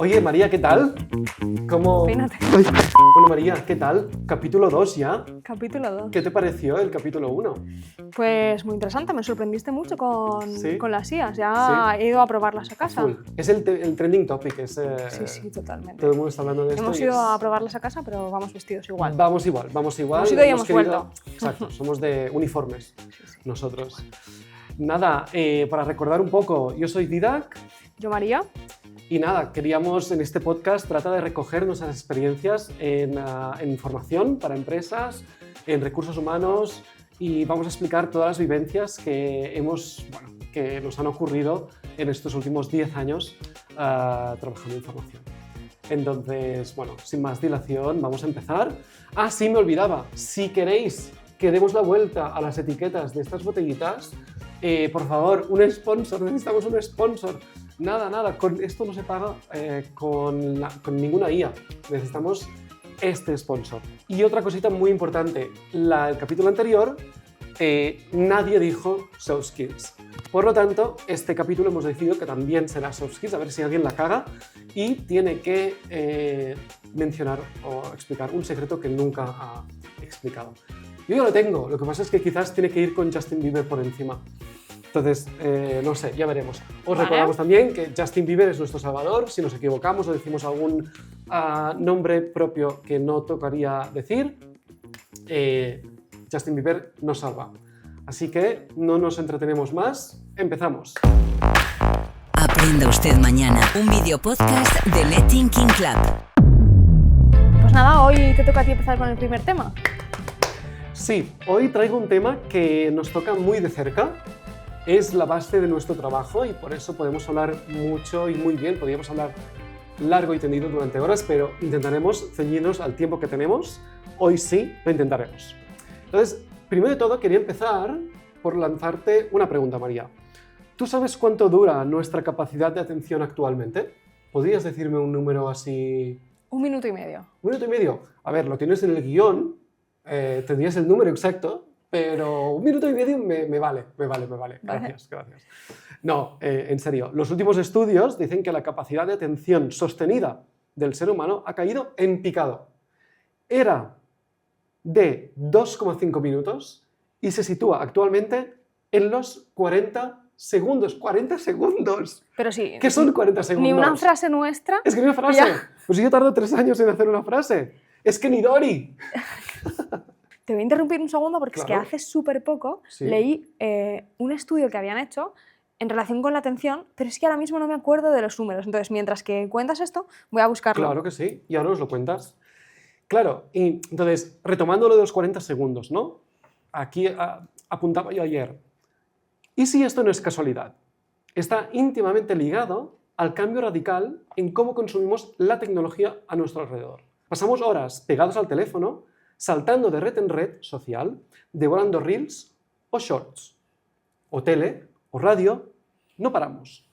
Oye, María, ¿qué tal? ¿Cómo...? Peínate. Bueno, María, ¿qué tal? Capítulo 2 ya. Capítulo 2. ¿Qué te pareció el capítulo 1? Pues muy interesante, me sorprendiste mucho ¿Sí? con las IAs. Ya he ido a probarlas a casa. Es el trending topic. Sí, totalmente. Todo el mundo está hablando de esto. Hemos ido a probarlas a casa, pero vamos vestidos igual. Vamos igual. Hemos ido y hemos vuelto. Exacto, somos de uniformes Sí. nosotros. Nada, para recordar un poco, yo soy Didac. Yo, María. Y nada, queríamos en este podcast tratar de recoger nuestras experiencias en formación para empresas, en recursos humanos, y vamos a explicar todas las vivencias que nos han ocurrido en estos últimos 10 años trabajando en formación. Entonces, bueno, sin más dilación, vamos a empezar. Ah, sí, me olvidaba. Si queréis que demos la vuelta a las etiquetas de estas botellitas, por favor, un sponsor, necesitamos un sponsor. Nada, con esto no se paga con ninguna IA. Necesitamos este sponsor. Y otra cosita muy importante, el capítulo anterior nadie dijo soft skills. Por lo tanto, este capítulo hemos decidido que también será soft skills, a ver si alguien la caga y tiene que mencionar o explicar un secreto que nunca ha explicado. Yo ya lo tengo, lo que pasa es que quizás tiene que ir con Justin Bieber por encima. Entonces, no sé, ya veremos. Os recordamos también que Justin Bieber es nuestro salvador. Si nos equivocamos o decimos algún nombre propio que no tocaría decir, Justin Bieber nos salva. Así que no nos entretenemos más, empezamos. Aprenda usted mañana, un video podcast de NetThinking Club. Pues nada, hoy te toca a ti empezar con el primer tema. Sí, hoy traigo un tema que nos toca muy de cerca. Es la base de nuestro trabajo y por eso podemos hablar mucho y muy bien. Podríamos hablar largo y tendido durante horas, pero intentaremos ceñirnos al tiempo que tenemos. Hoy sí, lo intentaremos. Entonces, primero de todo, quería empezar por lanzarte una pregunta, María. ¿Tú sabes cuánto dura nuestra capacidad de atención actualmente? ¿Podrías decirme un número así? 1 minuto y medio. 1 minuto y medio. A ver, lo tienes en el guión, tendrías el número exacto, pero 1 minuto y medio me vale. Gracias. No, en serio, los últimos estudios dicen que la capacidad de atención sostenida del ser humano ha caído en picado. Era de 2,5 minutos y se sitúa actualmente en los 40 segundos. ¡40 segundos! Pero sí. ¿Qué son 40 segundos? Ni una frase nuestra. Es que ni una frase. Ya. Pues yo tardo 3 años en hacer una frase. Es que ni Dori. Te voy a interrumpir un segundo porque Claro. es que hace súper poco Sí. leí un estudio que habían hecho en relación con la atención, pero es que ahora mismo no me acuerdo de los números. Entonces, mientras que cuentas esto, voy a buscarlo. Claro que sí, y ahora nos lo cuentas. Claro, y entonces, retomando lo de los 40 segundos, ¿no? Aquí apuntaba yo ayer. ¿Y si esto no es casualidad? Está íntimamente ligado al cambio radical en cómo consumimos la tecnología a nuestro alrededor. Pasamos horas pegados al teléfono, saltando de red en red social, devorando reels o shorts, o tele, o radio, no paramos.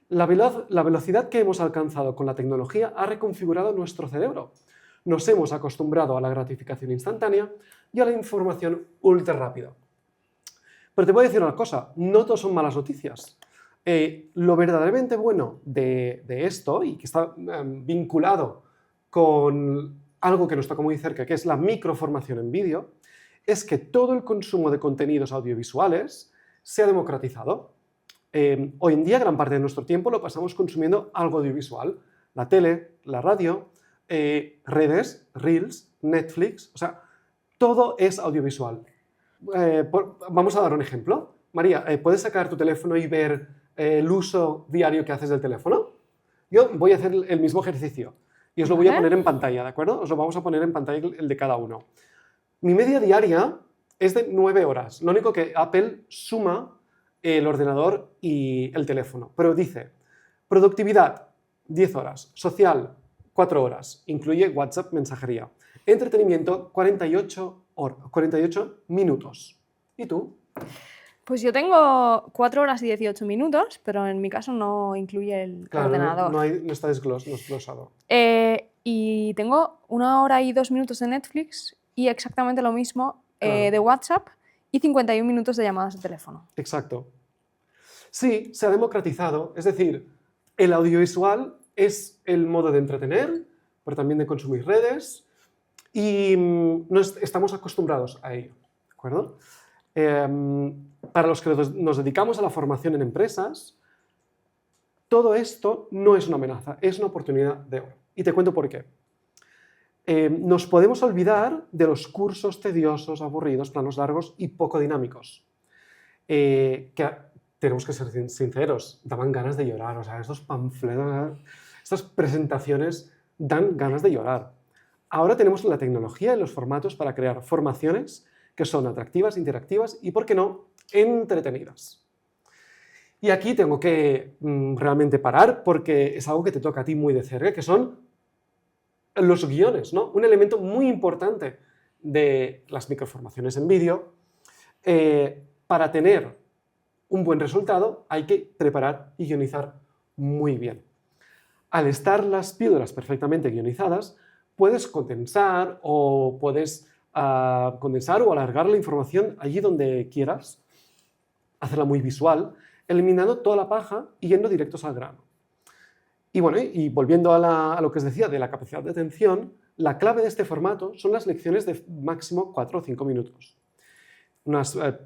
La velocidad que hemos alcanzado con la tecnología ha reconfigurado nuestro cerebro. Nos hemos acostumbrado a la gratificación instantánea y a la información ultra rápida. Pero te voy a decir una cosa, no todo son malas noticias. Lo verdaderamente bueno de esto, y que está vinculado con algo que nos toca muy cerca, que es la microformación en vídeo, es que todo el consumo de contenidos audiovisuales se ha democratizado. Hoy en día gran parte de nuestro tiempo lo pasamos consumiendo algo audiovisual. La tele, la radio, redes, reels, Netflix, o sea, todo es audiovisual. Vamos a dar un ejemplo. María, ¿puedes sacar tu teléfono y ver el uso diario que haces del teléfono? Yo voy a hacer el mismo ejercicio y os lo voy a poner en pantalla, ¿de acuerdo? Os lo vamos a poner en pantalla el de cada uno. Mi media diaria es de 9 horas. Lo único que Apple suma el ordenador y el teléfono. Pero dice, productividad, 10 horas. Social, 4 horas. Incluye WhatsApp, mensajería. Entretenimiento, 48 minutos. ¿Y tú? Pues yo tengo 4 horas y 18 minutos, pero en mi caso no incluye el ordenador. No está desglosado. Y tengo 1 hora y 2 minutos de Netflix y exactamente lo mismo de WhatsApp y 51 minutos de llamadas de teléfono. Exacto. Sí, se ha democratizado. Es decir, el audiovisual es el modo de entretener, pero también de consumir redes, y estamos acostumbrados a ello, ¿de acuerdo? Para los que nos dedicamos a la formación en empresas, todo esto no es una amenaza, es una oportunidad de oro. Y te cuento por qué. Nos podemos olvidar de los cursos tediosos, aburridos, planos largos y poco dinámicos. Que tenemos que ser sinceros, daban ganas de llorar. O sea, estos panfletos, estas presentaciones dan ganas de llorar. Ahora tenemos la tecnología y los formatos para crear formaciones que son atractivas, interactivas y, ¿por qué no?, entretenidas. Y aquí tengo que realmente parar porque es algo que te toca a ti muy de cerca, que son los guiones, ¿no? Un elemento muy importante de las microformaciones en vídeo. Para tener un buen resultado hay que preparar y guionizar muy bien. Al estar las píldoras perfectamente guionizadas, puedes condensar o alargar la información allí donde quieras, hacerla muy visual, eliminando toda la paja y yendo directos al grano. Y bueno, y volviendo a lo que os decía de la capacidad de atención, la clave de este formato son las lecciones de máximo 4 o 5 minutos.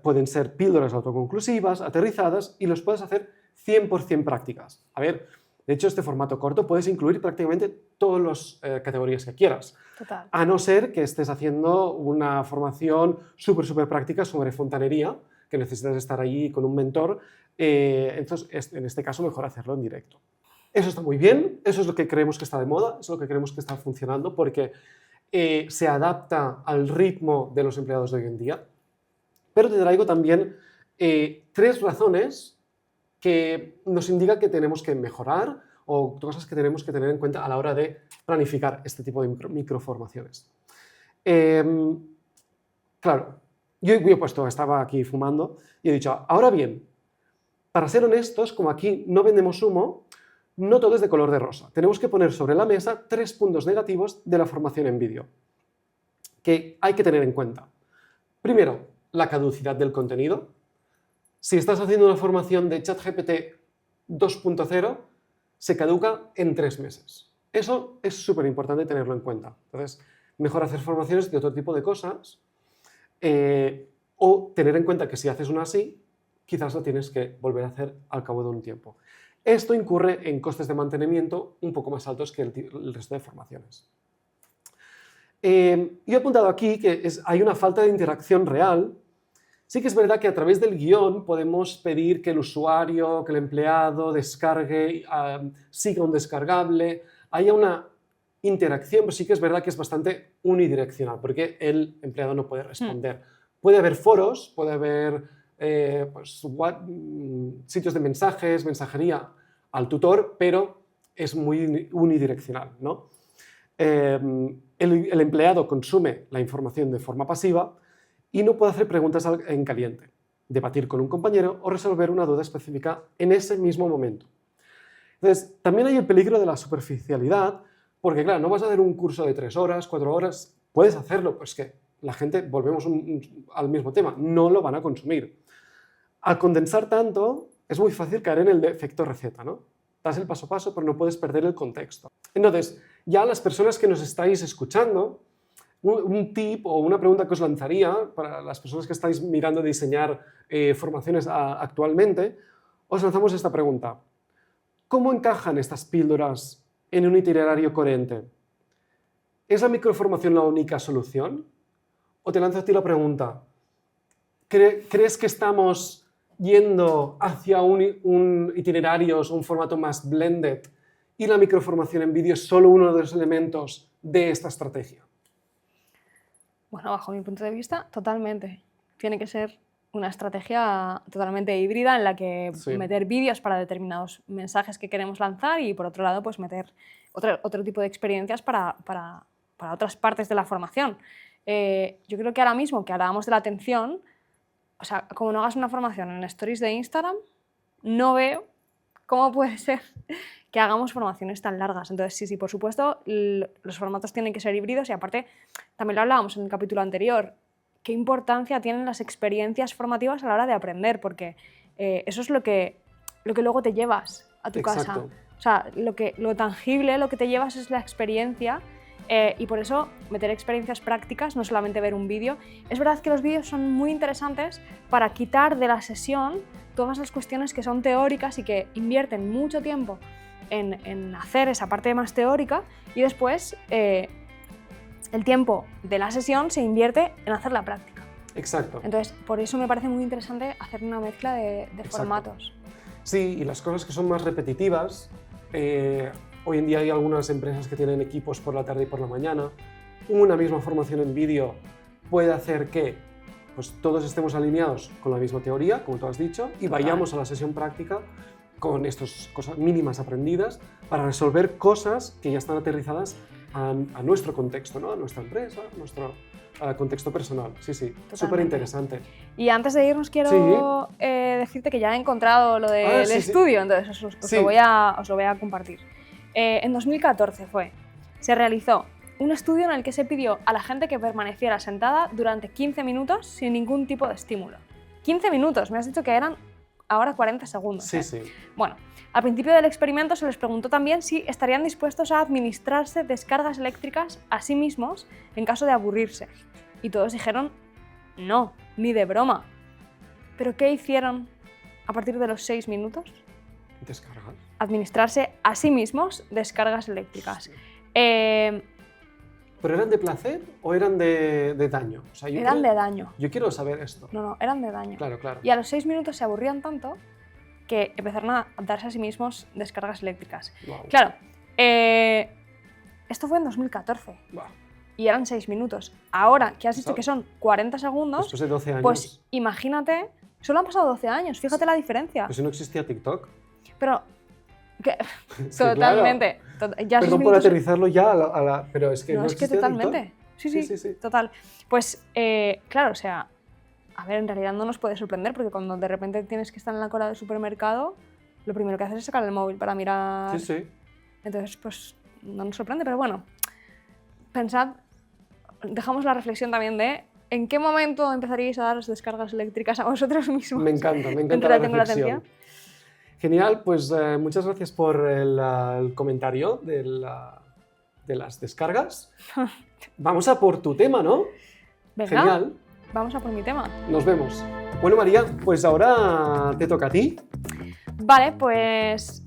Pueden ser píldoras autoconclusivas, aterrizadas, y los puedes hacer 100% prácticas. A ver, de hecho, este formato corto puedes incluir prácticamente todas las categorías que quieras. Total. A no ser que estés haciendo una formación súper práctica sobre fontanería, que necesitas estar allí con un mentor. Entonces, en este caso, mejor hacerlo en directo. Eso está muy bien, eso es lo que creemos que está de moda, es lo que creemos que está funcionando porque se adapta al ritmo de los empleados de hoy en día. Pero te traigo también 3 razones que nos indican que tenemos que mejorar o cosas que tenemos que tener en cuenta a la hora de planificar este tipo de microformaciones. Claro, yo estaba aquí fumando y he dicho, ahora bien, para ser honestos, como aquí no vendemos humo, no todo es de color de rosa. Tenemos que poner sobre la mesa 3 puntos negativos de la formación en vídeo que hay que tener en cuenta. Primero, la caducidad del contenido. Si estás haciendo una formación de ChatGPT 2.0, se caduca en 3 meses. Eso es súper importante tenerlo en cuenta. Entonces, mejor hacer formaciones de otro tipo de cosas o tener en cuenta que si haces una así, quizás la tienes que volver a hacer al cabo de un tiempo. Esto incurre en costes de mantenimiento un poco más altos que el resto de formaciones. Yo he apuntado aquí que hay una falta de interacción real. Sí que es verdad que a través del guión podemos pedir que el usuario, que el empleado descargue, siga un descargable, haya una interacción, pero sí que es verdad que es bastante unidireccional, porque el empleado no puede responder. Puede haber foros, puede haber sitios de mensajes, mensajería al tutor, pero es muy unidireccional, ¿no? El empleado consume la información de forma pasiva y no puede hacer preguntas en caliente, debatir con un compañero o resolver una duda específica en ese mismo momento. Entonces, también hay el peligro de la superficialidad, porque claro, no vas a hacer un curso de 3 horas, 4 horas, puedes hacerlo, pues que la gente, volvemos al mismo tema, no lo van a consumir. Al condensar tanto, es muy fácil caer en el efecto receta, ¿no? Das el paso a paso, pero no puedes perder el contexto. Entonces, ya las personas que nos estáis escuchando, un tip o una pregunta que os lanzaría para las personas que estáis mirando diseñar formaciones actualmente, os lanzamos esta pregunta. ¿Cómo encajan estas píldoras en un itinerario coherente? ¿Es la microformación la única solución? O te lanzo a ti la pregunta, ¿crees que estamos yendo hacia un itinerario o un formato más blended y la microformación en vídeo es solo uno de los elementos de esta estrategia? Bueno, bajo mi punto de vista, totalmente. Tiene que ser una estrategia totalmente híbrida en la que meter vídeos para determinados mensajes que queremos lanzar y, por otro lado, pues meter otro tipo de experiencias para otras partes de la formación. Yo creo que ahora mismo que hablábamos de la atención, o sea, como no hagas una formación en stories de Instagram, no veo cómo puede ser que hagamos formaciones tan largas. Entonces, sí, por supuesto, los formatos tienen que ser híbridos y aparte, también lo hablábamos en el capítulo anterior, qué importancia tienen las experiencias formativas a la hora de aprender, porque eso es lo que luego te llevas a tu casa. O sea, lo tangible, lo que te llevas es la experiencia. Y por eso meter experiencias prácticas, no solamente ver un vídeo. Es verdad que los vídeos son muy interesantes para quitar de la sesión todas las cuestiones que son teóricas y que invierten mucho tiempo en hacer esa parte más teórica, y después el tiempo de la sesión se invierte en hacer la práctica. Exacto. Entonces, por eso me parece muy interesante hacer una mezcla de formatos. Sí, y las cosas que son más repetitivas, hoy en día hay algunas empresas que tienen equipos por la tarde y por la mañana. Una misma formación en vídeo puede hacer que pues, todos estemos alineados con la misma teoría, como tú has dicho, y vayamos a la sesión práctica con estas cosas mínimas aprendidas para resolver cosas que ya están aterrizadas a nuestro contexto, ¿no? A nuestra empresa, a nuestro contexto personal. Sí, sí, súper interesante. Y antes de irnos quiero decirte que ya he encontrado lo del estudio, entonces os lo voy a compartir. En 2014 se realizó un estudio en el que se pidió a la gente que permaneciera sentada durante 15 minutos sin ningún tipo de estímulo. 15 minutos, me has dicho que eran ahora 40 segundos. Sí, sí. Bueno, al principio del experimento se les preguntó también si estarían dispuestos a administrarse descargas eléctricas a sí mismos en caso de aburrirse. Y todos dijeron, no, ni de broma. ¿Pero qué hicieron a partir de los 6 minutos? ¿Descargas? Administrarse a sí mismos descargas eléctricas. Sí. ¿Pero eran de placer o eran de daño? O sea, eran de daño. Yo quiero saber esto. No, eran de daño. Claro, claro. Y a los 6 minutos se aburrían tanto que empezaron a darse a sí mismos descargas eléctricas. Wow. Claro, esto fue en 2014. Wow. Y eran 6 minutos. Ahora que has dicho que son 40 segundos, después de 12 años. Pues imagínate, solo han pasado 12 años, fíjate la diferencia. Pues si no existía TikTok. Pero, Sí, totalmente. Claro. Perdón por aterrizarlo ya a la... Pero es que no es que existía totalmente. TikTok. Sí, total. Pues, claro, o sea, a ver, en realidad no nos puede sorprender porque cuando de repente tienes que estar en la cola del supermercado, lo primero que haces es sacar el móvil para mirar. Sí, sí. Entonces, pues, no nos sorprende, pero bueno, pensad, dejamos la reflexión también de ¿en qué momento empezaríais a dar las descargas eléctricas a vosotros mismos? Me encanta la reflexión. Genial, pues muchas gracias por el comentario de las descargas. Vamos a por tu tema, ¿no? ¿Verdad? Genial. Vamos a por mi tema. Nos vemos. Bueno, María, pues ahora te toca a ti. Vale, pues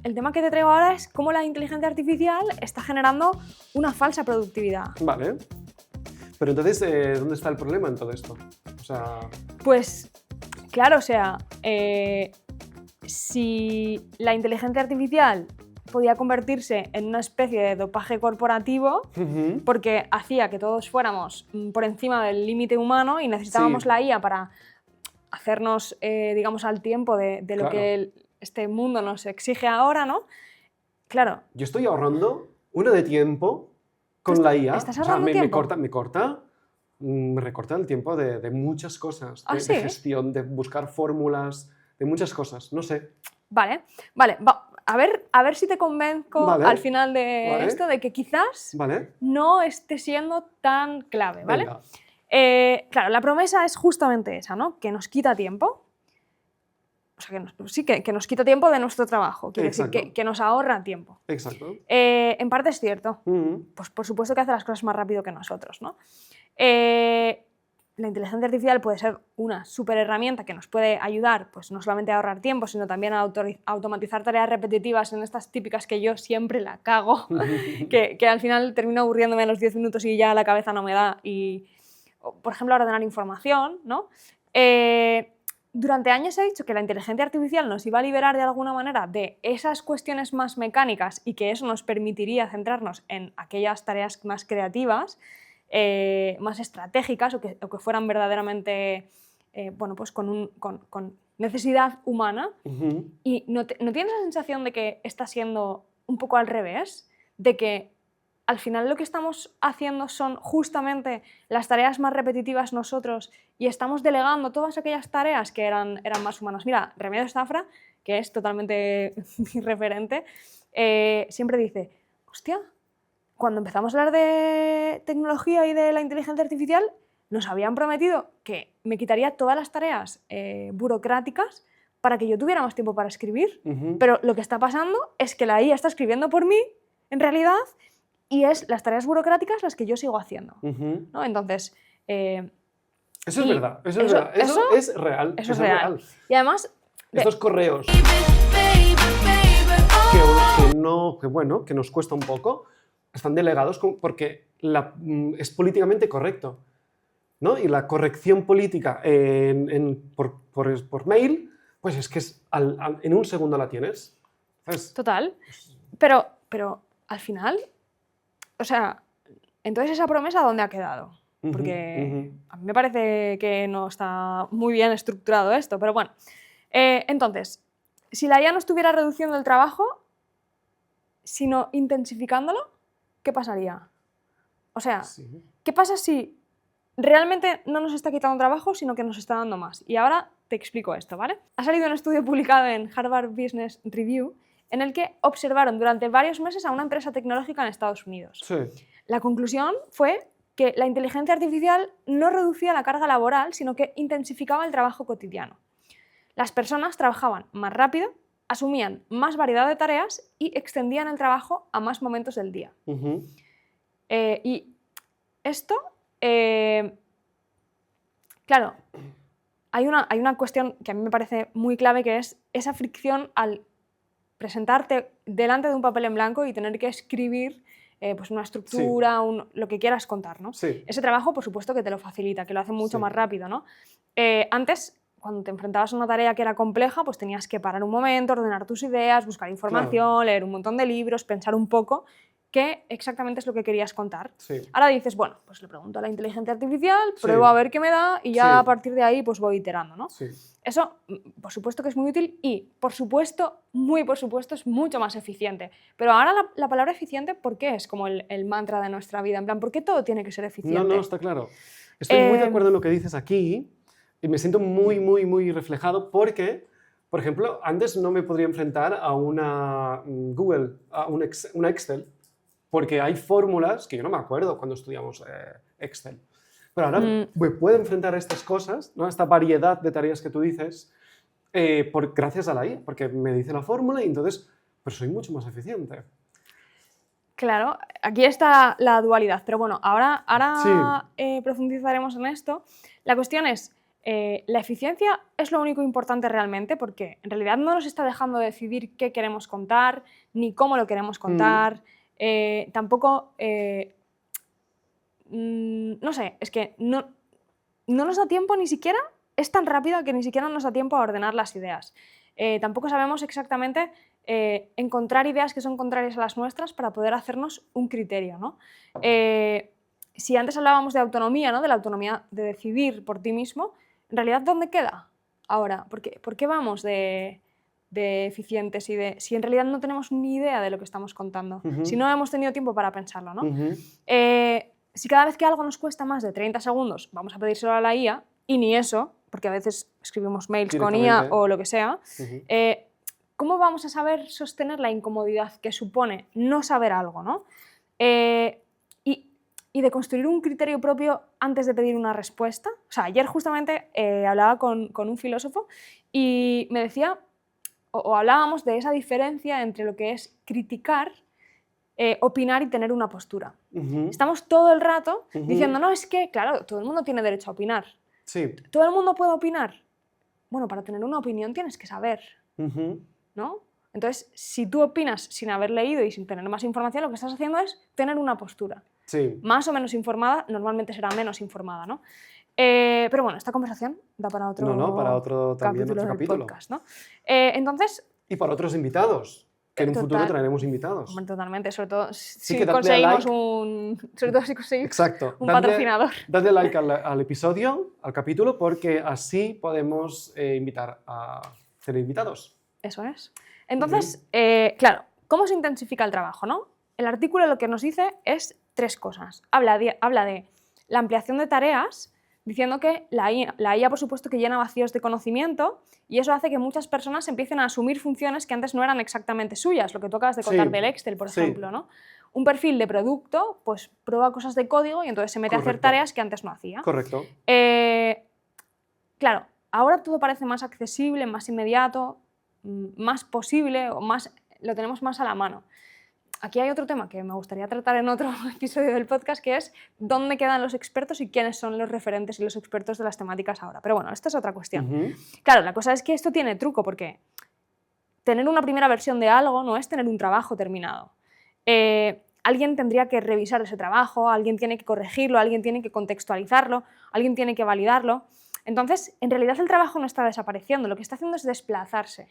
el tema que te traigo ahora es cómo la inteligencia artificial está generando una falsa productividad. Vale. Pero entonces, ¿dónde está el problema en todo esto? O sea... Pues, claro, o sea, si la inteligencia artificial podía convertirse en una especie de dopaje corporativo, porque hacía que todos fuéramos por encima del límite humano y necesitábamos la IA para hacernos, digamos, al tiempo de lo que este mundo nos exige ahora, ¿no? Claro. Yo estoy ahorrando una de tiempo con la IA. ¿Estás ahorrando tiempo? Me recorta el tiempo de muchas cosas, de ¿Sí? gestión, de buscar fórmulas, de muchas cosas, no sé. Vale, a ver si te convenzco al final de esto de que quizás no esté siendo tan clave, ¿vale? Claro, la promesa es justamente esa, ¿no? Que nos quita tiempo. O sea, que nos quita tiempo de nuestro trabajo, quiere decir que nos ahorra tiempo. Exacto. En parte es cierto, pues por supuesto que hace las cosas más rápido que nosotros, ¿no? La inteligencia artificial puede ser una súper herramienta que nos puede ayudar, pues no solamente a ahorrar tiempo, sino también a automatizar tareas repetitivas en estas típicas que yo siempre la cago, que al final termino aburriéndome en los 10 minutos y ya la cabeza no me da. Y, por ejemplo, ordenar información, ¿no? Durante años he dicho que la inteligencia artificial nos iba a liberar de alguna manera de esas cuestiones más mecánicas y que eso nos permitiría centrarnos en aquellas tareas más creativas, más estratégicas o que fueran verdaderamente bueno, pues con necesidad humana. Y ¿no tienes la sensación de que está siendo un poco al revés? De que al final lo que estamos haciendo son justamente las tareas más repetitivas nosotros y estamos delegando todas aquellas tareas que eran más humanas. Mira, Remedios Zafra, que es totalmente mi referente, siempre dice, hostia, cuando empezamos a hablar de tecnología y de la inteligencia artificial, nos habían prometido que me quitaría todas las tareas burocráticas para que yo tuviera más tiempo para escribir. Pero lo que está pasando es que la IA está escribiendo por mí, en realidad, y es las tareas burocráticas las que yo sigo haciendo, ¿no? Entonces... eso es verdad, eso es real. Eso es real. Eso es real. Y además... Estos correos que nos cuesta un poco, están delegados porque es políticamente correcto, ¿no? Y la corrección política por mail, pues es que en un segundo la tienes. ¿Sabes? Total. Pero al final, o sea, entonces esa promesa ¿dónde ha quedado? Porque a mí me parece que no está muy bien estructurado esto, pero bueno. Entonces, si la IA no estuviera reduciendo el trabajo, sino intensificándolo, ¿qué pasaría? O sea, ¿qué pasa si realmente no nos está quitando trabajo, sino que nos está dando más? Y ahora te explico esto, ¿vale? Ha salido un estudio publicado en Harvard Business Review en el que observaron durante varios meses a una empresa tecnológica en Estados Unidos. Sí. La conclusión fue que la inteligencia artificial no reducía la carga laboral, sino que intensificaba el trabajo cotidiano. Las personas trabajaban más rápido, asumían más variedad de tareas y extendían el trabajo a más momentos del día. Y esto, claro, hay una cuestión que a mí me parece muy clave, que es esa fricción al presentarte delante de un papel en blanco y tener que escribir pues una estructura, lo que quieras contar, ¿no? Sí. Ese trabajo, por supuesto, que te lo facilita, que lo hace mucho más rápido, ¿no? Antes, cuando te enfrentabas a una tarea que era compleja, pues tenías que parar un momento, ordenar tus ideas, buscar información, leer un montón de libros, pensar un poco qué exactamente es lo que querías contar. Sí. Ahora dices, bueno, pues le pregunto a la inteligencia artificial, pruebo a ver qué me da y ya a partir de ahí pues voy iterando, ¿no? Sí. Eso, por supuesto que es muy útil y, por supuesto, es mucho más eficiente. Pero ahora la palabra eficiente, ¿por qué es como el mantra de nuestra vida? En plan, ¿por qué todo tiene que ser eficiente? No, está claro. Estoy muy de acuerdo en lo que dices aquí y me siento muy, muy, muy reflejado porque, por ejemplo, antes no me podría enfrentar a una Google, a una Excel, porque hay fórmulas que yo no me acuerdo cuando estudiamos Excel. Pero ahora me puedo enfrentar a estas cosas, ¿no? A esta variedad de tareas que tú dices, gracias a la IA, porque me dice la fórmula y entonces pues soy mucho más eficiente. Claro, aquí está la dualidad, pero bueno, ahora profundizaremos en esto. La cuestión es, ¿la eficiencia es lo único importante realmente? Porque en realidad no nos está dejando decidir qué queremos contar, ni cómo lo queremos contar, tampoco... no sé, es que no nos da tiempo ni siquiera, es tan rápida que ni siquiera nos da tiempo a ordenar las ideas. Tampoco sabemos exactamente encontrar ideas que son contrarias a las nuestras para poder hacernos un criterio, ¿no? Si antes hablábamos de autonomía, ¿no? De la autonomía de decidir por ti mismo, en realidad, ¿dónde queda ahora? ¿Por qué vamos de eficientes y si en realidad no tenemos ni idea de lo que estamos contando? Si no hemos tenido tiempo para pensarlo, ¿no? Si cada vez que algo nos cuesta más de 30 segundos vamos a pedírselo a la IA, y ni eso, porque a veces escribimos mails con IA o lo que sea, ¿cómo vamos a saber sostener la incomodidad que supone no saber algo, ¿no? Y de construir un criterio propio antes de pedir una respuesta. O sea, ayer justamente hablaba con un filósofo y me decía, o hablábamos de esa diferencia entre lo que es criticar, opinar y tener una postura. Estamos todo el rato diciendo, no, es que, claro, todo el mundo tiene derecho a opinar. Sí. ¿Todo el mundo puede opinar? Bueno, para tener una opinión tienes que saber, ¿no? Entonces, si tú opinas sin haber leído y sin tener más información, lo que estás haciendo es tener una postura. Sí. Más o menos informada, normalmente será menos informada, ¿no? Pero bueno, esta conversación da para otro, para otro capítulo. Podcast, ¿no? Entonces... Y para otros invitados. Que en un futuro traeremos invitados. Hombre, totalmente, sobre todo sí, si conseguimos un patrocinador. Dadle like al episodio, al capítulo, porque así podemos invitar a tener invitados. Eso es. Entonces, claro, ¿cómo se intensifica el trabajo, no? El artículo lo que nos dice es 3 cosas. Habla de la ampliación de tareas, diciendo que la IA, por supuesto, que llena vacíos de conocimiento y eso hace que muchas personas empiecen a asumir funciones que antes no eran exactamente suyas, lo que tú acabas de contar del Excel, por ejemplo, ¿no? Un perfil de producto, pues prueba cosas de código y entonces se mete a hacer tareas que antes no hacía. Correcto. Claro, ahora todo parece más accesible, más inmediato, más posible, o lo tenemos más a la mano. Aquí hay otro tema que me gustaría tratar en otro episodio del podcast, que es dónde quedan los expertos y quiénes son los referentes y los expertos de las temáticas ahora. Pero bueno, esta es otra cuestión. Claro, la cosa es que esto tiene truco, porque tener una primera versión de algo no es tener un trabajo terminado. Alguien tendría que revisar ese trabajo, alguien tiene que corregirlo, alguien tiene que contextualizarlo, alguien tiene que validarlo. Entonces, en realidad el trabajo no está desapareciendo, lo que está haciendo es desplazarse.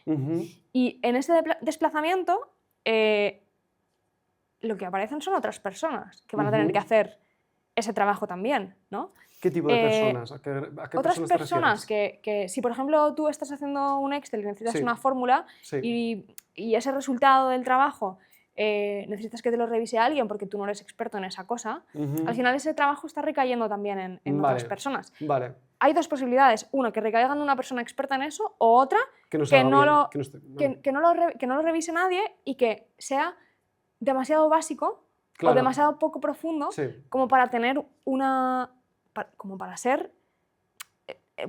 Y en ese desplazamiento, lo que aparecen son otras personas que van a tener que hacer ese trabajo también, ¿no? ¿Qué tipo de personas? ¿A qué otras personas que si, por ejemplo, tú estás haciendo un Excel y necesitas Sí. una fórmula Sí. y ese resultado del trabajo necesitas que te lo revise alguien porque tú no eres experto en esa cosa, al final ese trabajo está recayendo también en otras personas. Vale. Hay dos posibilidades: una, que recaiga en una persona experta en eso, o otra, Que no, que no vale. lo revise nadie y que sea demasiado básico Claro. o demasiado poco profundo Sí. como para tener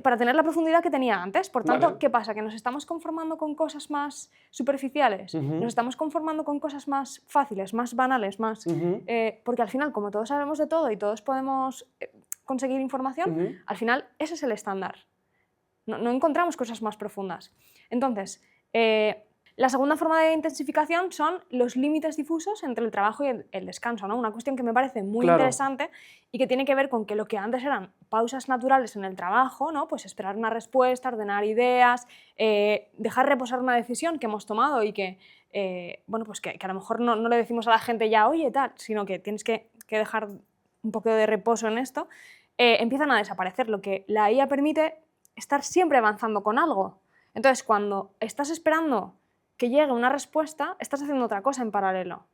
para tener la profundidad que tenía antes. Por tanto, Vale. ¿qué pasa? ¿Que nos estamos conformando con cosas más superficiales? ¿Nos estamos conformando con cosas más fáciles, más banales, más porque al final, como todos sabemos de todo y todos podemos conseguir información, al final ese es el estándar. No encontramos cosas más profundas. Entonces, la segunda forma de intensificación son los límites difusos entre el trabajo y el descanso, ¿no? Una cuestión que me parece muy interesante y que tiene que ver con que lo que antes eran pausas naturales en el trabajo, ¿no? Pues esperar una respuesta, ordenar ideas, dejar reposar una decisión que hemos tomado y que, bueno, pues que a lo mejor no le decimos a la gente ya, oye, tal, sino que tienes que dejar un poco de reposo en esto, empiezan a desaparecer. Lo que la IA permite estar siempre avanzando con algo. Entonces, cuando estás esperando que llegue una respuesta, estás haciendo otra cosa en paralelo.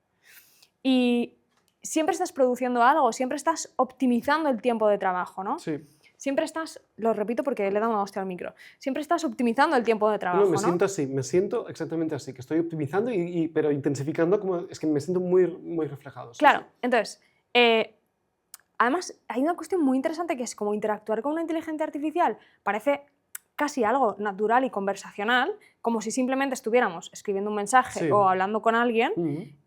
Y siempre estás produciendo algo, siempre estás optimizando el tiempo de trabajo, ¿no? Sí. Siempre estás, lo repito porque le he dado una hostia al micro, siempre estás optimizando el tiempo de trabajo, No, me ¿no? siento así, me siento exactamente así, que estoy optimizando pero intensificando, es que me siento muy, muy reflejado. Claro, Sí. entonces, además hay una cuestión muy interesante que es como interactuar con una inteligencia artificial parece casi algo natural y conversacional, como si simplemente estuviéramos escribiendo un mensaje o hablando con alguien.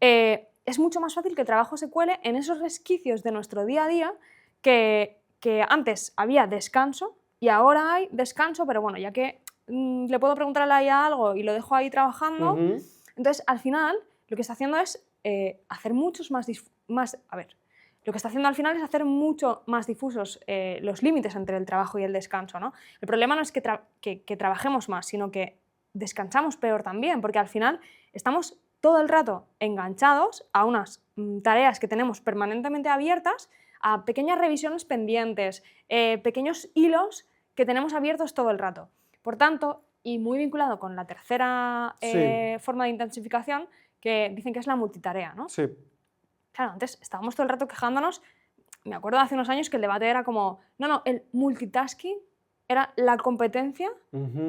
Es mucho más fácil que el trabajo se cuele en esos resquicios de nuestro día a día que antes había descanso y ahora hay descanso, pero bueno, ya que le puedo preguntar a la IA algo y lo dejo ahí trabajando, entonces al final lo que está haciendo es hacer muchos lo que está haciendo al final es hacer mucho más difusos los límites entre el trabajo y el descanso, ¿no? El problema no es que trabajemos más, sino que descansamos peor también, porque al final estamos todo el rato enganchados a unas tareas que tenemos permanentemente abiertas, a pequeñas revisiones pendientes, pequeños hilos que tenemos abiertos todo el rato. Por tanto, y muy vinculado con la tercera forma de intensificación, que dicen que es la multitarea, ¿no? Sí. Claro, antes estábamos todo el rato quejándonos. Me acuerdo de hace unos años que el debate era como, no, el multitasking era la competencia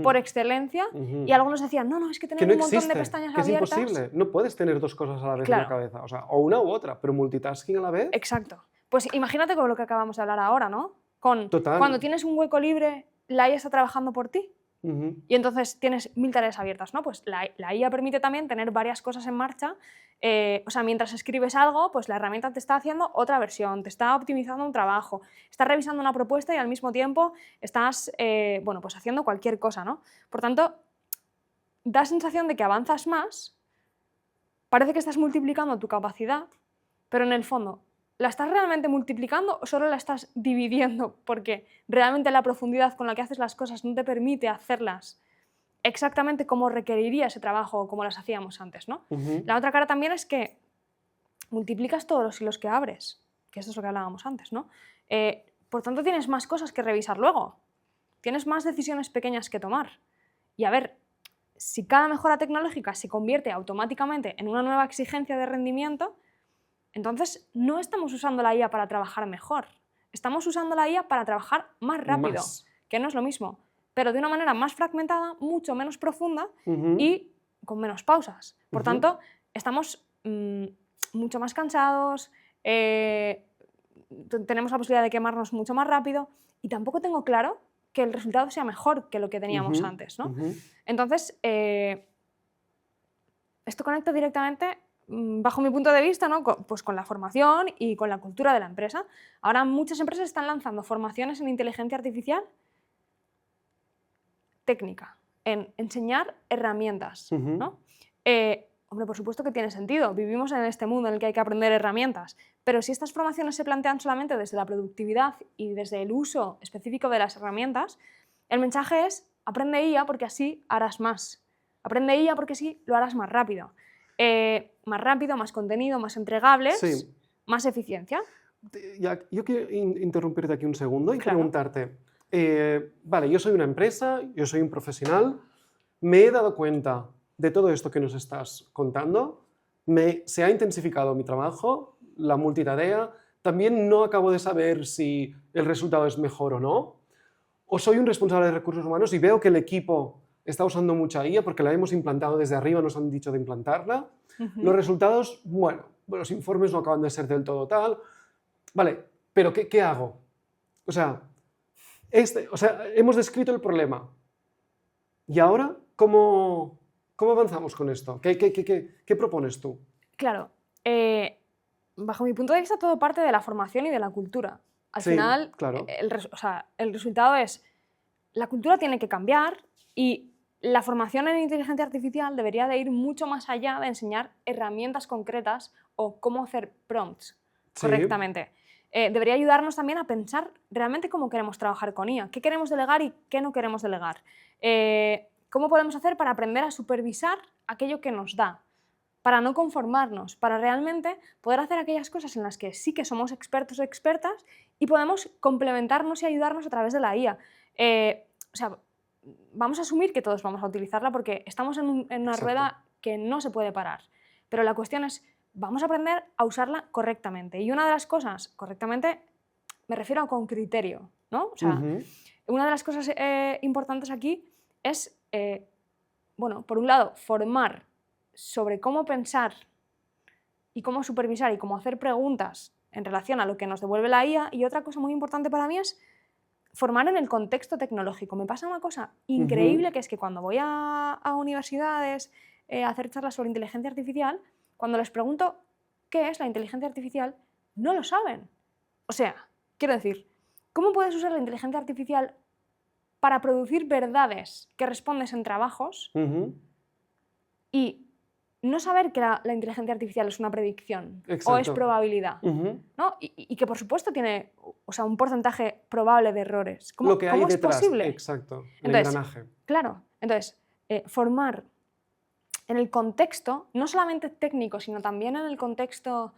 por excelencia y algunos decían, no, es que tener un montón de pestañas abiertas... Es imposible, no puedes tener dos cosas a la vez en la cabeza, o sea, o una u otra, pero multitasking a la vez... Exacto. Pues imagínate con lo que acabamos de hablar ahora, ¿no? Total. Cuando tienes un hueco libre, la IA está trabajando por ti. Y entonces tienes 1000 tareas abiertas, ¿no? Pues la IA permite también tener varias cosas en marcha. O sea, mientras escribes algo, pues la herramienta te está haciendo otra versión, te está optimizando un trabajo, estás revisando una propuesta y al mismo tiempo estás, bueno, pues haciendo cualquier cosa, ¿no? Por tanto, da sensación de que avanzas más, parece que estás multiplicando tu capacidad, pero en el fondo, ¿la estás realmente multiplicando o solo la estás dividiendo? Porque realmente la profundidad con la que haces las cosas no te permite hacerlas exactamente como requeriría ese trabajo o como las hacíamos antes, ¿no? La otra cara también es que multiplicas todos los hilos que abres, que esto es lo que hablábamos antes, ¿no? Por tanto, tienes más cosas que revisar luego, tienes más decisiones pequeñas que tomar. Y a ver, si cada mejora tecnológica se convierte automáticamente en una nueva exigencia de rendimiento, entonces no estamos usando la IA para trabajar mejor, estamos usando la IA para trabajar más rápido, que no es lo mismo, pero de una manera más fragmentada, mucho menos profunda y con menos pausas. Por tanto, estamos mucho más cansados, tenemos la posibilidad de quemarnos mucho más rápido y tampoco tengo claro que el resultado sea mejor que lo que teníamos antes, ¿no? Entonces, esto conecta directamente, bajo mi punto de vista, ¿no? Pues con la formación y con la cultura de la empresa. Ahora muchas empresas están lanzando formaciones en inteligencia artificial técnica, en enseñar herramientas, ¿no? Hombre, por supuesto que tiene sentido. Vivimos en este mundo en el que hay que aprender herramientas, pero si estas formaciones se plantean solamente desde la productividad y desde el uso específico de las herramientas, el mensaje es aprende IA porque así harás más. Aprende IA porque así lo harás más rápido. Más contenido, más entregables, Sí. más eficiencia. Yo quiero interrumpirte aquí un segundo y Claro. preguntarte, vale, yo soy una empresa, yo soy un profesional, me he dado cuenta de todo esto que nos estás contando, se ha intensificado mi trabajo, la multitarea, también no acabo de saber si el resultado es mejor o no, o soy un responsable de recursos humanos y veo que el equipo está usando mucha IA porque la hemos implantado desde arriba, nos han dicho de implantarla, los resultados, bueno, los informes no acaban de ser del todo tal, vale, pero ¿qué hago? O sea, hemos descrito el problema. ¿Y ahora cómo avanzamos con esto? ¿Qué propones tú? Claro, bajo mi punto de vista todo parte de la formación y de la cultura. Al Sí, final, claro. el resultado es, la cultura tiene que cambiar y la formación en inteligencia artificial debería de ir mucho más allá de enseñar herramientas concretas o cómo hacer prompts correctamente. Debería ayudarnos también a pensar realmente cómo queremos trabajar con IA, qué queremos delegar y qué no queremos delegar. ¿Cómo podemos hacer para aprender a supervisar aquello que nos da? Para no conformarnos, para realmente poder hacer aquellas cosas en las que sí que somos expertos o expertas y podemos complementarnos y ayudarnos a través de la IA. Vamos a asumir que todos vamos a utilizarla porque estamos en una Exacto. rueda que no se puede parar. Pero la cuestión es, vamos a aprender a usarla correctamente. Y una de las cosas, correctamente, me refiero a con criterio, ¿no? O sea, una de las cosas importantes aquí es, bueno, por un lado, formar sobre cómo pensar y cómo supervisar y cómo hacer preguntas en relación a lo que nos devuelve la IA, y otra cosa muy importante para mí es formar en el contexto tecnológico. Me pasa una cosa increíble, que es que cuando voy a universidades a hacer charlas sobre inteligencia artificial, cuando les pregunto qué es la inteligencia artificial, no lo saben. O sea, quiero decir, ¿cómo puedes usar la inteligencia artificial para producir verdades que respondes en trabajos y no saber que la inteligencia artificial es una predicción o es Exacto. probabilidad, ¿no? Y que por supuesto tiene, o sea, un porcentaje probable de errores. Lo que hay ¿Cómo es detrás, posible? exacto, el Entonces, engranaje. claro, entonces, formar en el contexto, no solamente técnico, sino también en el contexto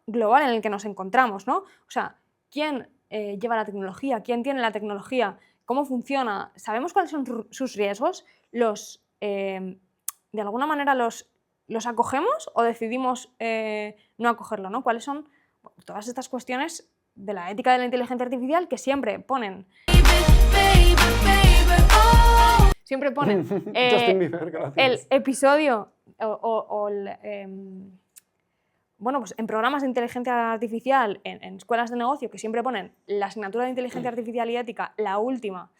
global en el que nos encontramos, ¿no? O sea, ¿quién lleva la tecnología? ¿Quién tiene la tecnología? ¿Cómo funciona? ¿Sabemos cuáles son sus riesgos? ¿De alguna manera los acogemos o decidimos no acogerlo, ¿no? ¿Cuáles son todas estas cuestiones de la ética de la inteligencia artificial que siempre ponen? Siempre ponen Justin Bieber, gracias. el episodio bueno, pues en programas de inteligencia artificial, en escuelas de negocio, que siempre ponen la asignatura de inteligencia artificial y ética, la última,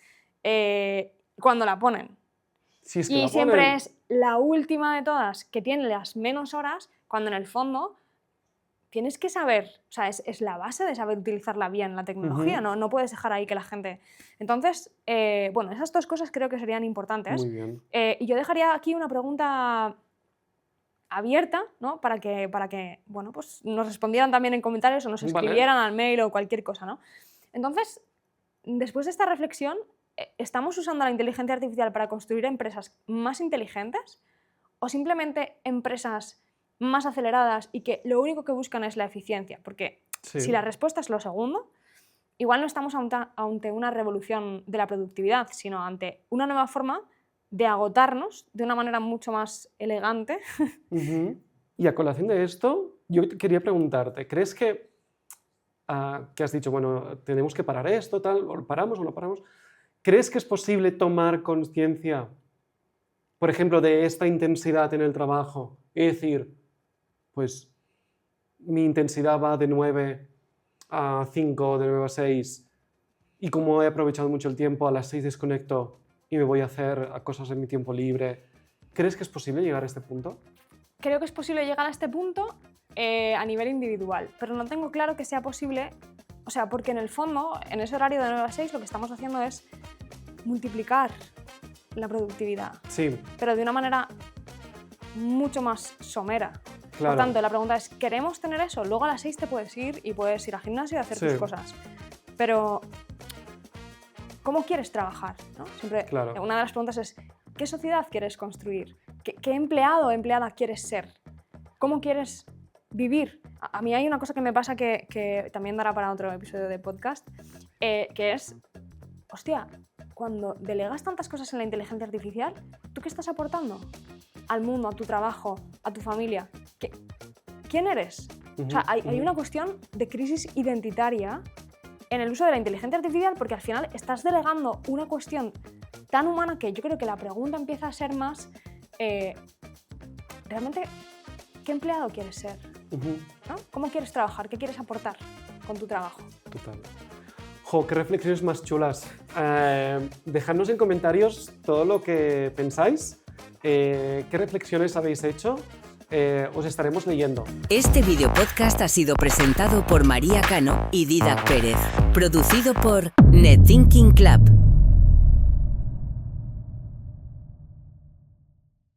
cuando la ponen. Si es que Y la siempre ponen. es la última de todas, que tiene las menos horas, cuando en el fondo tienes que saber, o sea, es la base de saber utilizarla bien, la tecnología, no puedes dejar ahí que la gente... Entonces, bueno, esas dos cosas creo que serían importantes. Muy bien. Y yo dejaría aquí una pregunta abierta, ¿no? Para que bueno, pues nos respondieran también en comentarios o nos escribieran al mail o cualquier cosa, ¿no? Entonces, después de esta reflexión, ¿estamos usando la inteligencia artificial para construir empresas más inteligentes o simplemente empresas más aceleradas y que lo único que buscan es la eficiencia? Porque si la respuesta es lo segundo, igual no estamos ante una revolución de la productividad, sino ante una nueva forma de agotarnos de una manera mucho más elegante. Y a colación de esto, yo quería preguntarte, ¿crees que has dicho, bueno, tenemos que parar esto, tal, o lo paramos o no paramos? ¿Crees que es posible tomar conciencia, por ejemplo, de esta intensidad en el trabajo? Es decir, pues mi intensidad va de 9 a 5, de 9 a 6, y como he aprovechado mucho el tiempo, a las 6 desconecto y me voy a hacer cosas en mi tiempo libre. ¿Crees que es posible llegar a este punto? Creo que es posible llegar a este punto a nivel individual, pero no tengo claro que sea posible, o sea, porque en el fondo, en ese horario de 9 a 6, lo que estamos haciendo es multiplicar la productividad, Sí. pero de una manera mucho más somera. Claro. Por tanto, la pregunta es, ¿queremos tener eso? Luego a las 6 te puedes ir y puedes ir al gimnasio y hacer Sí. tus cosas, pero ¿cómo quieres trabajar? ¿No? Siempre, Claro. una de las preguntas es, ¿qué sociedad quieres construir? ¿Qué empleado o empleada quieres ser? ¿Cómo quieres vivir? A mí hay una cosa que me pasa que también dará para otro episodio de podcast, que es, hostia, cuando delegas tantas cosas en la inteligencia artificial, ¿tú qué estás aportando al mundo, a tu trabajo, a tu familia? ¿Quién eres? O sea, hay una cuestión de crisis identitaria en el uso de la inteligencia artificial, porque al final estás delegando una cuestión tan humana que yo creo que la pregunta empieza a ser más, realmente, ¿qué empleado quieres ser? ¿No? ¿Cómo quieres trabajar? ¿Qué quieres aportar con tu trabajo? Total. Jo, qué reflexiones más chulas. Dejadnos en comentarios todo lo que pensáis, qué reflexiones habéis hecho. Os estaremos leyendo. Este video podcast ha sido presentado por María Cano y Dídac Pérez, producido por NetThinking Club.